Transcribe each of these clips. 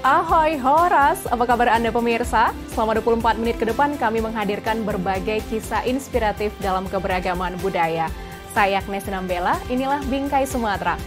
Ahoy Horas, apa kabar Anda pemirsa? Selama 24 menit ke depan kami menghadirkan berbagai kisah inspiratif dalam keberagaman budaya. Saya Agnes Nambela, inilah Bingkai Sumatera.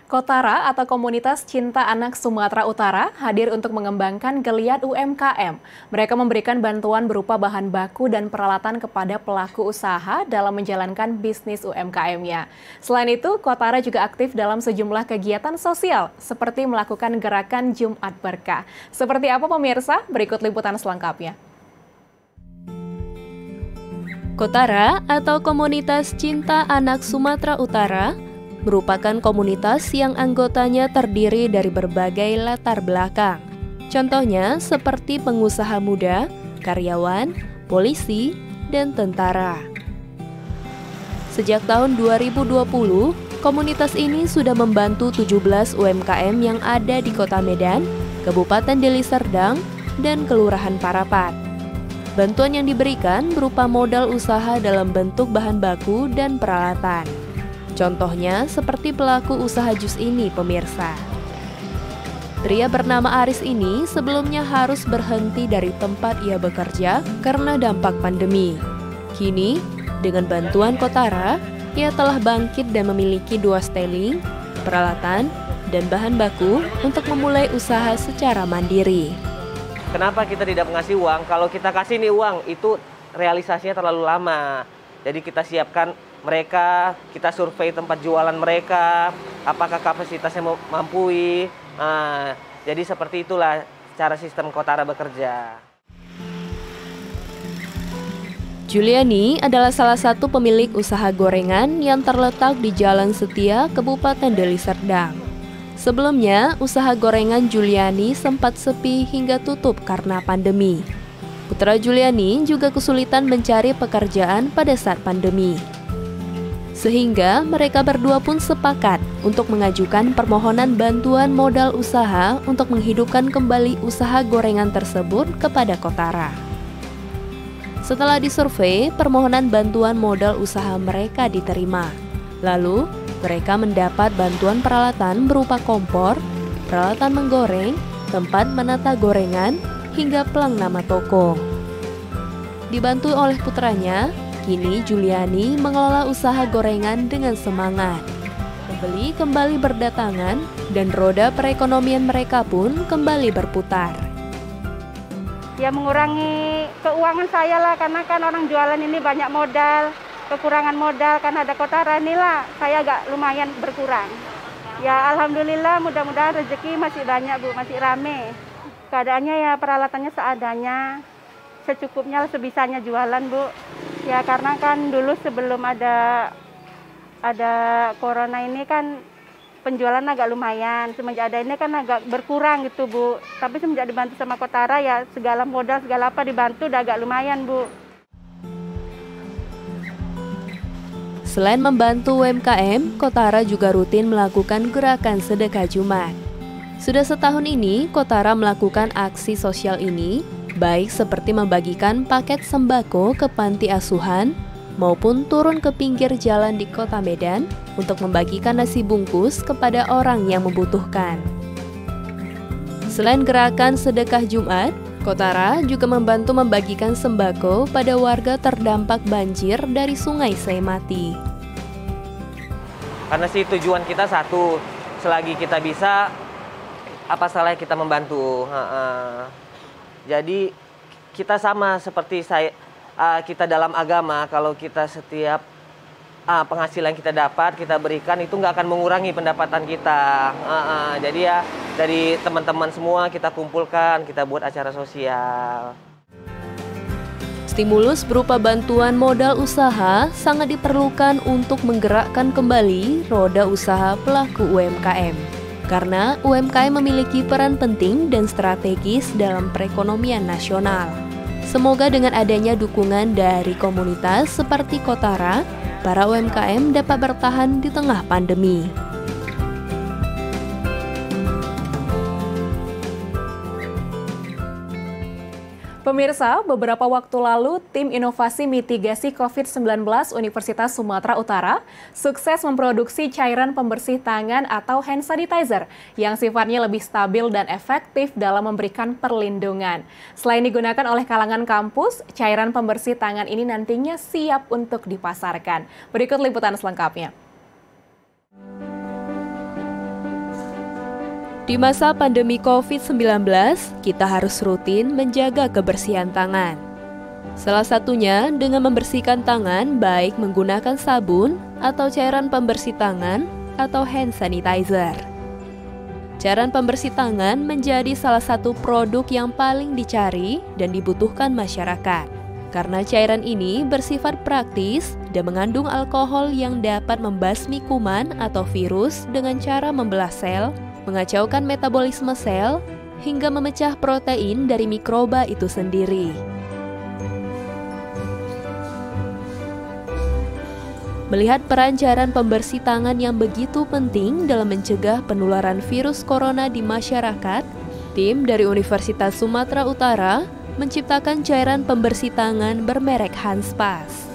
Kotara atau Komunitas Cinta Anak Sumatera Utara hadir untuk mengembangkan geliat UMKM. Mereka memberikan bantuan berupa bahan baku dan peralatan kepada pelaku usaha dalam menjalankan bisnis UMKM-nya. Selain itu, Kotara juga aktif dalam sejumlah kegiatan sosial, seperti melakukan gerakan Jumat Berkah. Seperti apa pemirsa? Berikut liputan selengkapnya. Kotara atau Komunitas Cinta Anak Sumatera Utara merupakan komunitas yang anggotanya terdiri dari berbagai latar belakang. Contohnya seperti pengusaha muda, karyawan, polisi, dan tentara. Sejak tahun 2020, komunitas ini sudah membantu 17 UMKM yang ada di Kota Medan, Kabupaten Deli Serdang, dan Kelurahan Parapat. Bantuan yang diberikan berupa modal usaha dalam bentuk bahan baku dan peralatan. Contohnya seperti pelaku usaha jus ini, pemirsa. Pria bernama Aris ini sebelumnya harus berhenti dari tempat ia bekerja karena dampak pandemi. Kini, dengan bantuan Kotara, ia telah bangkit dan memiliki 2 styling, peralatan, dan bahan baku untuk memulai usaha secara mandiri. Kenapa kita tidak mengasih uang? Kalau kita kasih nih uang, itu realisasinya terlalu lama. Jadi kita siapkan mereka, kita survei tempat jualan mereka, apakah kapasitasnya mampu. Jadi seperti itulah cara sistem Kotara bekerja. Juliani adalah salah satu pemilik usaha gorengan yang terletak di Jalan Setia, Kabupaten Deli Serdang. Sebelumnya, usaha gorengan Juliani sempat sepi hingga tutup karena pandemi. Putra Juliani juga kesulitan mencari pekerjaan pada saat pandemi. Sehingga mereka berdua pun sepakat untuk mengajukan permohonan bantuan modal usaha untuk menghidupkan kembali usaha gorengan tersebut kepada Kotara. Setelah disurvei, permohonan bantuan modal usaha mereka diterima. Lalu, mereka mendapat bantuan peralatan berupa kompor, peralatan menggoreng, tempat menata gorengan, hingga pelang nama toko. Dibantu oleh putranya, kini Juliani mengelola usaha gorengan dengan semangat. Pembeli kembali berdatangan dan roda perekonomian mereka pun kembali berputar. Ya mengurangi keuangan saya lah, karena kan orang jualan ini banyak modal, kekurangan modal, kan ada Kotara inilah saya agak lumayan berkurang. Ya alhamdulillah, mudah-mudahan rezeki masih banyak Bu, masih rame. Keadaannya ya peralatannya seadanya, secukupnya sebisanya jualan Bu. Ya karena kan dulu sebelum ada corona ini kan penjualan agak lumayan, semenjak ada ini kan agak berkurang gitu Bu. Tapi semenjak dibantu sama Kotara ya segala modal segala apa dibantu udah agak lumayan Bu. Selain membantu UMKM, Kotara juga rutin melakukan gerakan sedekah Jumat. Sudah setahun ini, Kotara melakukan aksi sosial ini, baik seperti membagikan paket sembako ke panti asuhan, maupun turun ke pinggir jalan di Kota Medan untuk membagikan nasi bungkus kepada orang yang membutuhkan. Selain gerakan sedekah Jumat, Kotara juga membantu membagikan sembako pada warga terdampak banjir dari Sungai Saimati. Karena sih tujuan kita satu, selagi kita bisa, apa salahnya kita membantu. Jadi kita sama seperti kita dalam agama, kalau kita setiap penghasilan kita dapat, kita berikan, itu nggak akan mengurangi pendapatan kita. Jadi ya dari teman-teman semua kita kumpulkan, kita buat acara sosial. Stimulus berupa bantuan modal usaha sangat diperlukan untuk menggerakkan kembali roda usaha pelaku UMKM. Karena UMKM memiliki peran penting dan strategis dalam perekonomian nasional. Semoga dengan adanya dukungan dari komunitas seperti Kotara, para UMKM dapat bertahan di tengah pandemi. Pemirsa, beberapa waktu lalu tim inovasi mitigasi COVID-19 Universitas Sumatera Utara sukses memproduksi cairan pembersih tangan atau hand sanitizer yang sifatnya lebih stabil dan efektif dalam memberikan perlindungan. Selain digunakan oleh kalangan kampus, cairan pembersih tangan ini nantinya siap untuk dipasarkan. Berikut liputan selengkapnya. Di masa pandemi COVID-19, kita harus rutin menjaga kebersihan tangan. Salah satunya dengan membersihkan tangan baik menggunakan sabun atau cairan pembersih tangan atau hand sanitizer. Cairan pembersih tangan menjadi salah satu produk yang paling dicari dan dibutuhkan masyarakat. Karena cairan ini bersifat praktis dan mengandung alkohol yang dapat membasmi kuman atau virus dengan cara membelah sel, mengacaukan metabolisme sel, hingga memecah protein dari mikroba itu sendiri. Melihat peran cairan pembersih tangan yang begitu penting dalam mencegah penularan virus corona di masyarakat, tim dari Universitas Sumatera Utara menciptakan cairan pembersih tangan bermerek Hanspas.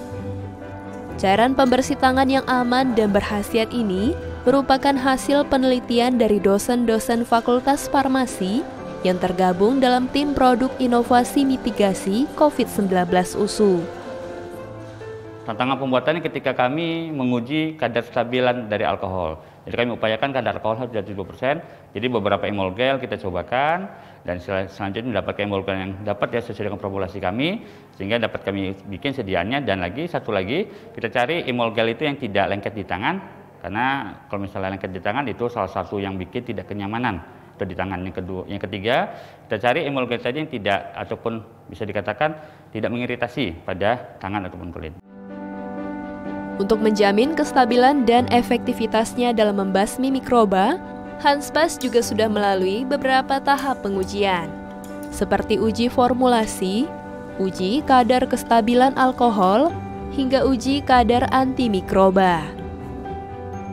Cairan pembersih tangan yang aman dan berkhasiat ini merupakan hasil penelitian dari dosen-dosen Fakultas Farmasi yang tergabung dalam tim produk inovasi mitigasi COVID-19 USU. Tantangan pembuatannya ketika kami menguji kadar stabilan dari alkohol. Jadi kami upayakan kadar alkohol harus di 70%. Jadi beberapa emulgel kita cobakan dan selanjutnya mendapatkan emulgel yang dapat sesuai dengan formulasi kami sehingga dapat kami bikin sediaannya. Dan satu lagi kita cari emulgel itu yang tidak lengket di tangan. Karena kalau misalnya lengket di tangan itu salah satu yang bikin tidak kenyamanan atau di tangan. Yang ketiga, kita cari emulgel saja yang tidak ataupun bisa dikatakan tidak mengiritasi pada tangan ataupun kulit. Untuk menjamin kestabilan dan efektivitasnya dalam membasmi mikroba, Hanspas juga sudah melalui beberapa tahap pengujian, seperti uji formulasi, uji kadar kestabilan alkohol, hingga uji kadar antimikroba.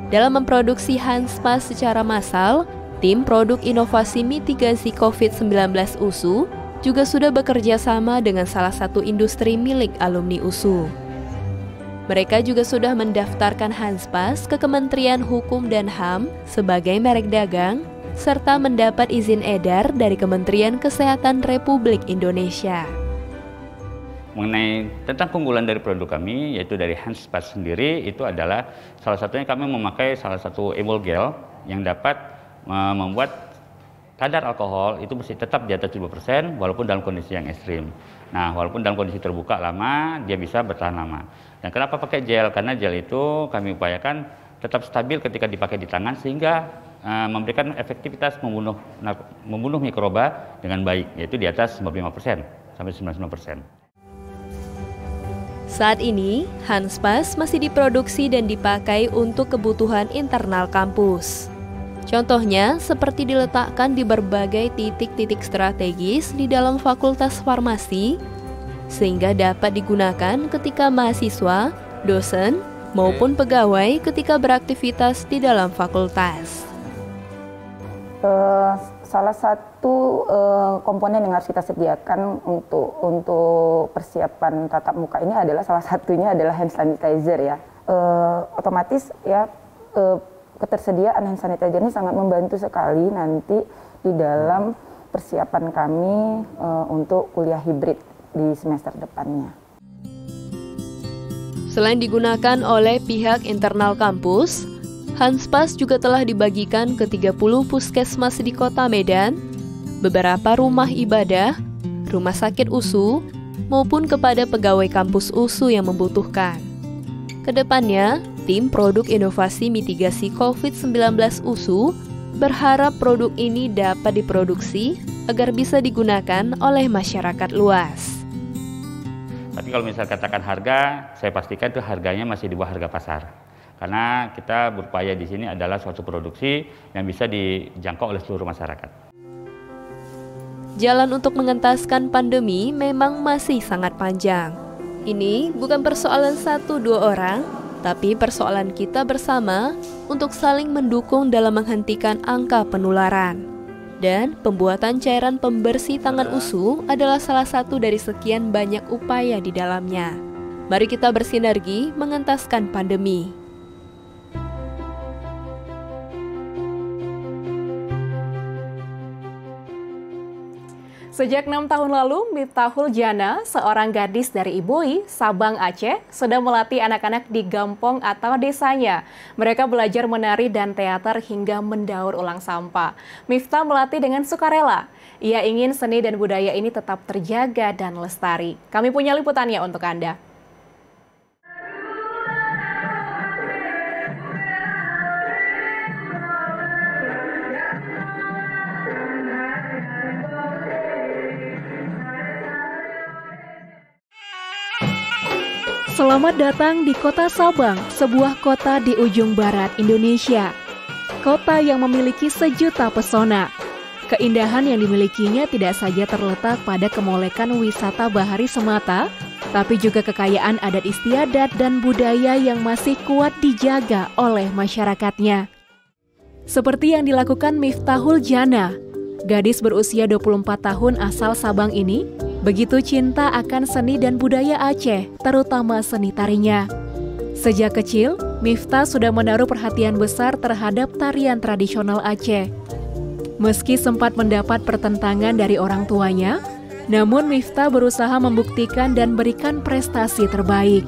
Dalam memproduksi Hanspas secara massal, tim produk inovasi mitigasi COVID-19 USU juga sudah bekerja sama dengan salah satu industri milik alumni USU. Mereka juga sudah mendaftarkan Hanspas ke Kementerian Hukum dan HAM sebagai merek dagang, serta mendapat izin edar dari Kementerian Kesehatan Republik Indonesia. Mengenai tentang keunggulan dari produk kami, yaitu dari Hanspas sendiri, itu adalah salah satunya kami memakai salah satu emulgel yang dapat membuat kadar alkohol itu mesti tetap di atas 70% walaupun dalam kondisi yang ekstrim. Nah, walaupun dalam kondisi terbuka lama, dia bisa bertahan lama. Dan kenapa pakai gel? Karena gel itu kami upayakan tetap stabil ketika dipakai di tangan sehingga memberikan efektivitas membunuh mikroba dengan baik, yaitu di atas 95% sampai 99%. Saat ini, Hanspas masih diproduksi dan dipakai untuk kebutuhan internal kampus. Contohnya, seperti diletakkan di berbagai titik-titik strategis di dalam Fakultas Farmasi, sehingga dapat digunakan ketika mahasiswa, dosen, maupun pegawai ketika beraktivitas di dalam fakultas. Salah satu komponen yang harus kita sediakan untuk persiapan tatap muka ini adalah salah satunya adalah hand sanitizer ya. Otomatis ya ketersediaan hand sanitizer ini sangat membantu sekali nanti di dalam persiapan kami untuk kuliah hibrid di semester depannya. Selain digunakan oleh pihak internal kampus, Hanspas juga telah dibagikan ke 30 puskesmas di Kota Medan, beberapa rumah ibadah, rumah sakit USU, maupun kepada pegawai kampus USU yang membutuhkan. Kedepannya, tim produk inovasi mitigasi COVID-19 USU berharap produk ini dapat diproduksi agar bisa digunakan oleh masyarakat luas. Tapi kalau misalnya katakan harga, saya pastikan itu harganya masih di bawah harga pasar. Karena kita berupaya di sini adalah suatu produksi yang bisa dijangkau oleh seluruh masyarakat. Jalan untuk mengentaskan pandemi memang masih sangat panjang. Ini bukan persoalan 1-2 orang, tapi persoalan kita bersama untuk saling mendukung dalam menghentikan angka penularan. Dan pembuatan cairan pembersih tangan usus adalah salah satu dari sekian banyak upaya di dalamnya. Mari kita bersinergi mengentaskan pandemi. Sejak 6 tahun lalu, Miftahul Jana, seorang gadis dari Iboi, Sabang, Aceh, sudah melatih anak-anak di Gampong atau desanya. Mereka belajar menari dan teater hingga mendaur ulang sampah. Miftah melatih dengan sukarela. Ia ingin seni dan budaya ini tetap terjaga dan lestari. Kami punya liputannya untuk Anda. Selamat datang di Kota Sabang, sebuah kota di ujung barat Indonesia. Kota yang memiliki sejuta pesona. Keindahan yang dimilikinya tidak saja terletak pada kemolekan wisata bahari semata, tapi juga kekayaan adat istiadat dan budaya yang masih kuat dijaga oleh masyarakatnya. Seperti yang dilakukan Miftahul Jana, gadis berusia 24 tahun asal Sabang ini, begitu cinta akan seni dan budaya Aceh, terutama seni tarinya. Sejak kecil, Miftah sudah menaruh perhatian besar terhadap tarian tradisional Aceh. Meski sempat mendapat pertentangan dari orang tuanya, namun Miftah berusaha membuktikan dan berikan prestasi terbaik.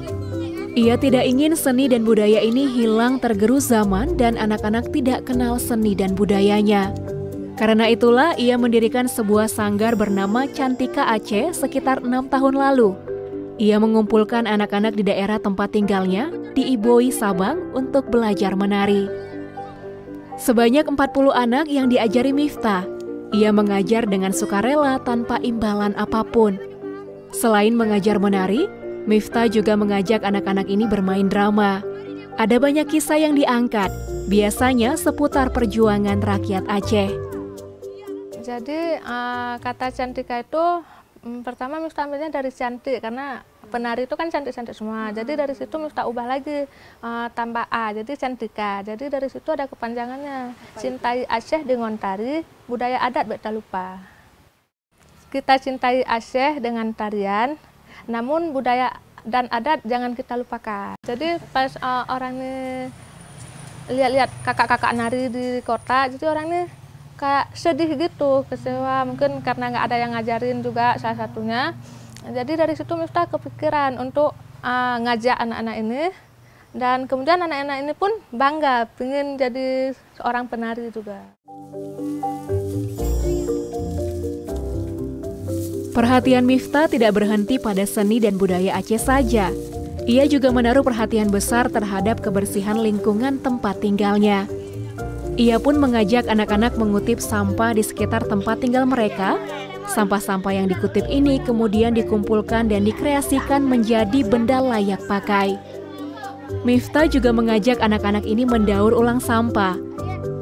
Ia tidak ingin seni dan budaya ini hilang tergerus zaman dan anak-anak tidak kenal seni dan budayanya. Karena itulah ia mendirikan sebuah sanggar bernama Cantika Aceh sekitar 6 tahun lalu. Ia mengumpulkan anak-anak di daerah tempat tinggalnya di Iboi, Sabang untuk belajar menari. Sebanyak 40 anak yang diajari Miftah. Ia mengajar dengan sukarela tanpa imbalan apapun. Selain mengajar menari, Miftah juga mengajak anak-anak ini bermain drama. Ada banyak kisah yang diangkat, biasanya seputar perjuangan rakyat Aceh. Jadi kata Cantika itu pertama Miftah ambilnya dari cantik karena penari itu kan cantik-cantik semua. Jadi dari situ Miftah ubah lagi tambah A jadi Cantika. Jadi dari situ ada kepanjangannya cintai Aceh dengan tari budaya adat tak lupa. Kita cintai Aceh dengan tarian, namun budaya dan adat jangan kita lupakan. Jadi pas orang ini lihat-lihat kakak-kakak nari di kota, jadi orang ini kayak sedih gitu, kecewa, mungkin karena nggak ada yang ngajarin juga salah satunya. Jadi dari situ Miftah kepikiran untuk ngajak anak-anak ini, dan kemudian anak-anak ini pun bangga, ingin jadi seorang penari juga. Perhatian Miftah tidak berhenti pada seni dan budaya Aceh saja. Ia juga menaruh perhatian besar terhadap kebersihan lingkungan tempat tinggalnya. Ia pun mengajak anak-anak mengutip sampah di sekitar tempat tinggal mereka. Sampah-sampah yang dikutip ini kemudian dikumpulkan dan dikreasikan menjadi benda layak pakai. Miftah juga mengajak anak-anak ini mendaur ulang sampah.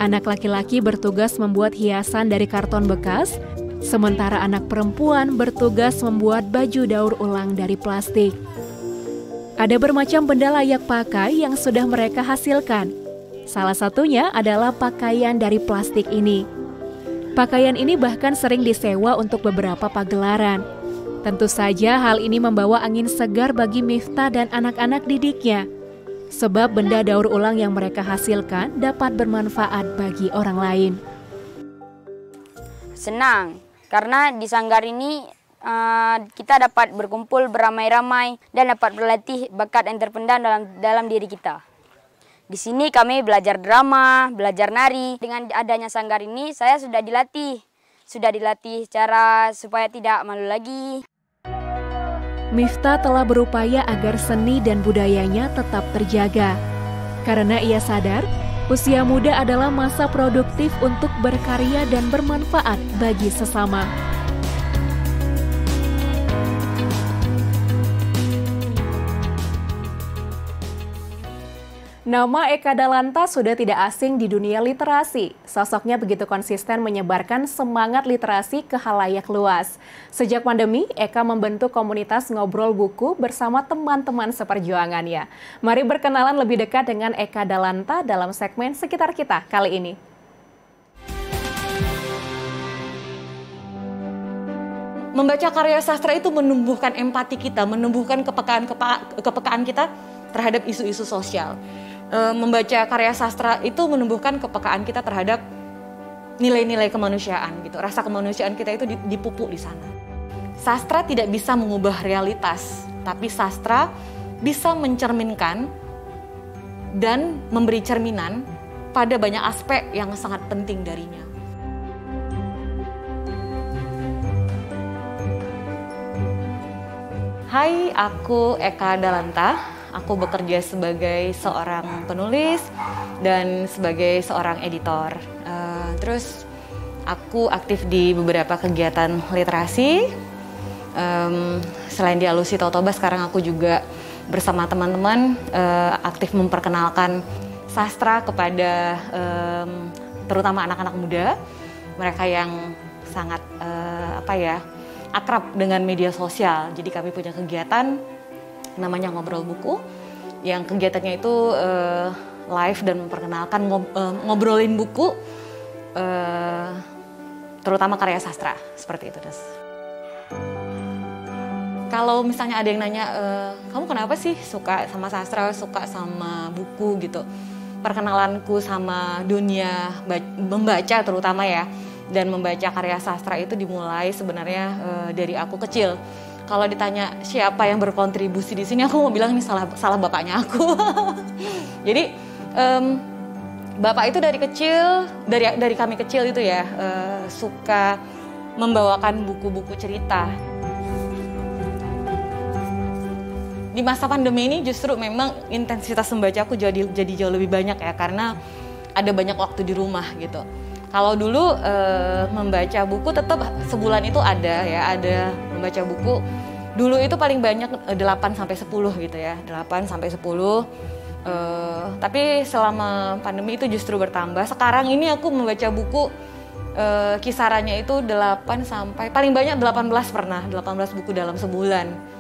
Anak laki-laki bertugas membuat hiasan dari karton bekas, sementara anak perempuan bertugas membuat baju daur ulang dari plastik. Ada bermacam benda layak pakai yang sudah mereka hasilkan. Salah satunya adalah pakaian dari plastik ini. Pakaian ini bahkan sering disewa untuk beberapa pagelaran. Tentu saja hal ini membawa angin segar bagi Miftah dan anak-anak didiknya. Sebab benda daur ulang yang mereka hasilkan dapat bermanfaat bagi orang lain. Senang, karena di sanggar ini kita dapat berkumpul beramai-ramai dan dapat berlatih bakat yang terpendam dalam diri kita. Di sini kami belajar drama, belajar nari. Dengan adanya sanggar ini saya sudah dilatih cara supaya tidak malu lagi. Miftah telah berupaya agar seni dan budayanya tetap terjaga. Karena ia sadar, usia muda adalah masa produktif untuk berkarya dan bermanfaat bagi sesama. Nama Eka Dalanta sudah tidak asing di dunia literasi. Sosoknya begitu konsisten menyebarkan semangat literasi ke khalayak luas. Sejak pandemi, Eka membentuk komunitas ngobrol buku bersama teman-teman seperjuangannya. Mari berkenalan lebih dekat dengan Eka Dalanta dalam segmen Sekitar Kita kali ini. Membaca karya sastra itu menumbuhkan empati kita, menumbuhkan kepekaan kita terhadap isu-isu sosial. Membaca karya sastra itu menumbuhkan kepekaan kita terhadap nilai-nilai kemanusiaan gitu. Rasa kemanusiaan kita itu dipupuk di sana. Sastra tidak bisa mengubah realitas, tapi sastra bisa mencerminkan dan memberi cerminan pada banyak aspek yang sangat penting darinya. Hai, aku Eka Dalanta. Aku bekerja sebagai seorang penulis dan sebagai seorang editor. Terus aku aktif di beberapa kegiatan literasi. Selain di Alusi Tautoba, sekarang aku juga bersama teman-teman aktif memperkenalkan sastra kepada terutama anak-anak muda, mereka yang sangat akrab dengan media sosial. Jadi kami punya kegiatan namanya Ngobrol Buku, yang kegiatannya itu live dan memperkenalkan ngobrolin buku, terutama karya sastra, seperti itu, Des. Kalau misalnya ada yang nanya, kamu kenapa sih suka sama sastra, suka sama buku gitu? Perkenalanku sama dunia membaca terutama ya, dan membaca karya sastra itu dimulai sebenarnya dari aku kecil. Kalau ditanya siapa yang berkontribusi di sini, aku mau bilang ini salah bapaknya aku. Jadi bapak itu dari kecil, dari kami kecil itu ya suka membawakan buku-buku cerita. Di masa pandemi ini justru memang intensitas membaca aku jadi jauh lebih banyak ya, karena ada banyak waktu di rumah gitu. Kalau dulu membaca buku tetap sebulan itu ada membaca buku. Dulu itu paling banyak 8-10 gitu ya, 8-10. Tapi selama pandemi itu justru bertambah. Sekarang ini aku membaca buku kisarannya itu paling banyak 18 pernah, 18 buku dalam sebulan.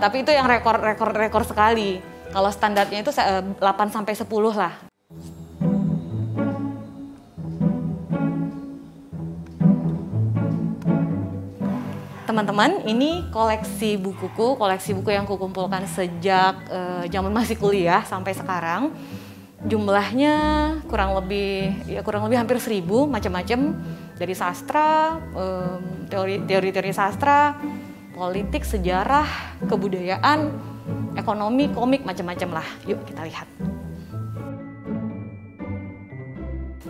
Tapi itu yang rekor sekali. Kalau standarnya itu 8-10 lah. Teman-teman, ini koleksi bukuku, koleksi buku yang kukumpulkan sejak zaman masih kuliah sampai sekarang. Jumlahnya kurang lebih hampir 1000, macam-macam, dari sastra, teori-teori sastra, politik, sejarah, kebudayaan, ekonomi, komik, macam-macam lah. Yuk kita lihat.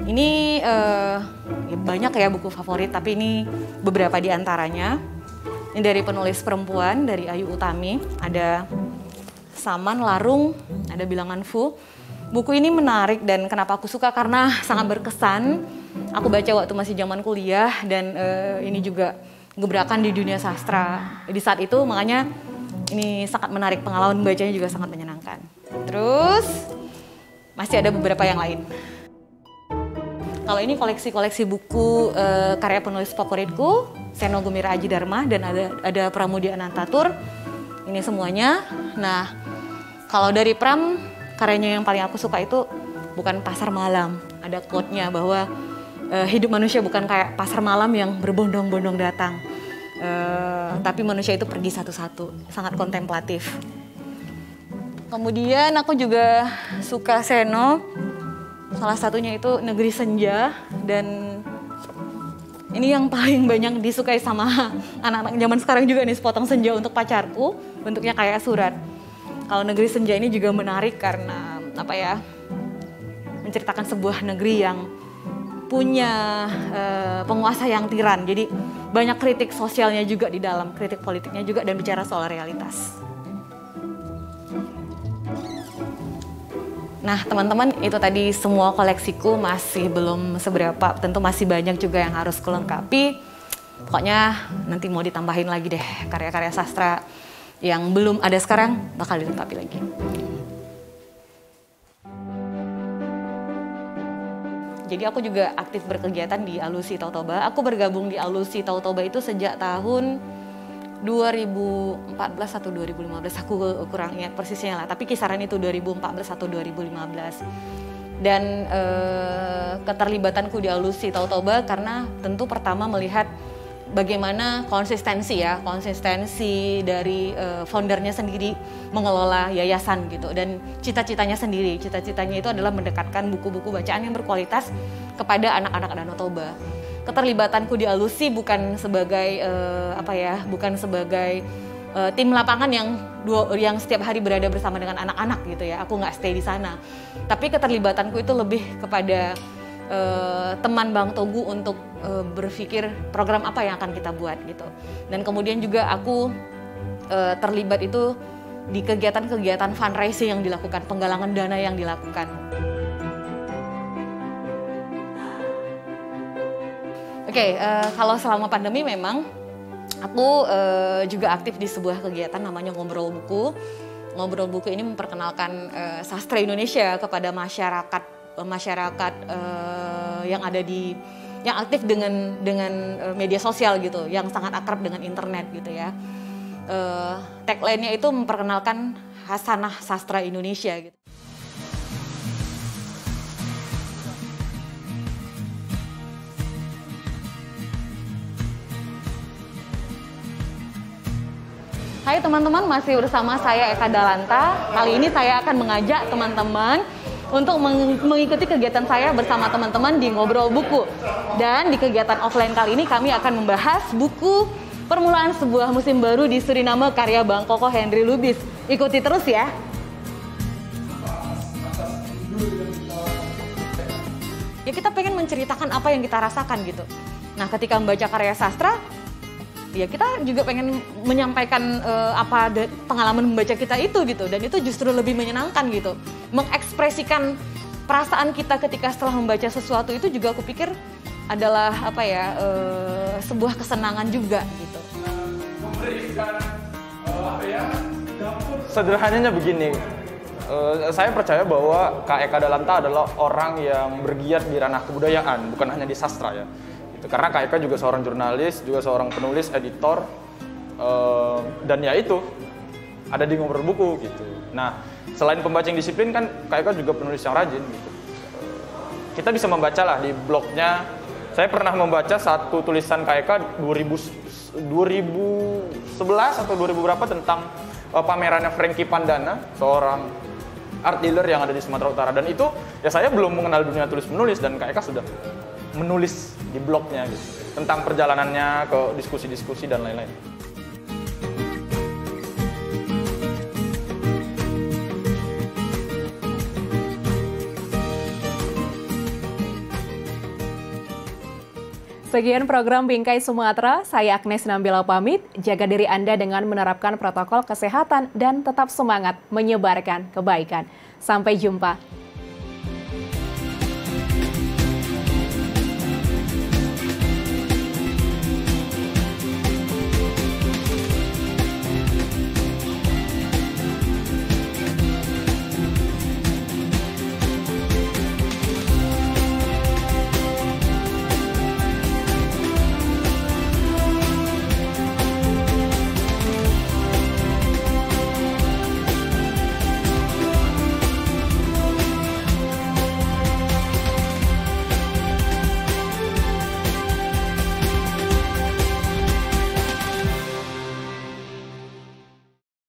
Ini banyak ya buku favorit, tapi ini beberapa di antaranya. Ini dari penulis perempuan, dari Ayu Utami. Ada Saman, Larung, ada Bilangan Fu. Buku ini menarik dan kenapa aku suka, karena sangat berkesan. Aku baca waktu masih zaman kuliah dan ini juga gebrakan di dunia sastra. Di saat itu makanya ini sangat menarik, pengalaman bacanya juga sangat menyenangkan. Terus masih ada beberapa yang lain. Kalau ini koleksi buku karya penulis favoritku, Seno Gumira Aji Dharma, dan ada Pramudia Anantatur. Ini semuanya. Nah, kalau dari Pram, karyanya yang paling aku suka itu bukan Pasar Malam. Ada quote-nya bahwa hidup manusia bukan kayak pasar malam yang berbondong-bondong datang. Tapi manusia itu pergi satu-satu, sangat kontemplatif. Kemudian aku juga suka Seno. Salah satunya itu Negeri Senja, dan ini yang paling banyak disukai sama anak-anak zaman sekarang juga nih, Sepotong Senja untuk Pacarku, bentuknya kayak surat. Kalau Negeri Senja ini juga menarik karena menceritakan sebuah negeri yang punya penguasa yang tiran. Jadi banyak kritik sosialnya juga di dalam, kritik politiknya juga, dan bicara soal realitas. Nah teman-teman, itu tadi semua koleksiku, masih belum seberapa, tentu masih banyak juga yang harus kulengkapi. Pokoknya nanti mau ditambahin lagi deh karya-karya sastra yang belum ada sekarang, bakal dilengkapi lagi. Jadi aku juga aktif berkegiatan di Alusi Tautoba. Aku bergabung di Alusi Tautoba itu sejak tahun 2014 atau 2015, aku kurang ingat persisnya lah, tapi kisaran itu 2014 atau 2015. Dan keterlibatanku di Alusi Tautoba karena tentu pertama melihat bagaimana konsistensi dari foundernya sendiri mengelola yayasan gitu, dan cita-citanya sendiri. Cita-citanya itu adalah mendekatkan buku-buku bacaan yang berkualitas kepada anak-anak Danau Toba. Keterlibatanku di Alusi bukan sebagai tim lapangan yang setiap hari berada bersama dengan anak-anak gitu ya. Aku nggak stay di sana. Tapi keterlibatanku itu lebih kepada teman Bang Togu untuk berpikir program apa yang akan kita buat gitu. Dan kemudian juga aku terlibat itu di kegiatan-kegiatan fundraising yang dilakukan, penggalangan dana yang dilakukan. Kalau selama pandemi memang aku juga aktif di sebuah kegiatan namanya Ngobrol Buku. Ngobrol Buku ini memperkenalkan sastra Indonesia kepada masyarakat yang aktif dengan media sosial gitu, yang sangat akrab dengan internet gitu ya. Tagline-nya itu memperkenalkan hasanah sastra Indonesia gitu. Hai teman-teman, masih bersama saya Eka Dalanta. Kali ini saya akan mengajak teman-teman untuk mengikuti kegiatan saya bersama teman-teman di Ngobrol Buku. Dan di kegiatan offline kali ini kami akan membahas buku Permulaan Sebuah Musim Baru di Suriname karya Bang Koko Henry Lubis. Ikuti terus ya. Ya, kita pengen menceritakan apa yang kita rasakan gitu. Nah, ketika membaca karya sastra, ya kita juga pengen menyampaikan pengalaman membaca kita itu gitu, dan itu justru lebih menyenangkan gitu, mengekspresikan perasaan kita ketika setelah membaca sesuatu itu juga aku pikir adalah sebuah kesenangan juga gitu. Sederhananya begini, saya percaya bahwa Kak Eka Dalanta adalah orang yang bergiat di ranah kebudayaan, bukan hanya di sastra ya. Karena Kak Eka juga seorang jurnalis, juga seorang penulis, editor, dan ya itu ada di Ngobrol Buku gitu. Nah, selain pembaca yang disiplin kan Kak Eka juga penulis yang rajin gitu. Kita bisa membaca lah di blognya. Saya pernah membaca satu tulisan Kak Eka 2011 atau 2000 berapa tentang pamerannya Frankie Pandana, seorang art dealer yang ada di Sumatera Utara. Dan itu ya saya belum mengenal dunia tulis-menulis, dan Kak Eka sudah menulis di blognya gitu, tentang perjalanannya ke diskusi-diskusi dan lain-lain. Sekian program Bingkai Sumatera, saya Agnes Nambila pamit. Jaga diri Anda dengan menerapkan protokol kesehatan dan tetap semangat menyebarkan kebaikan. Sampai jumpa.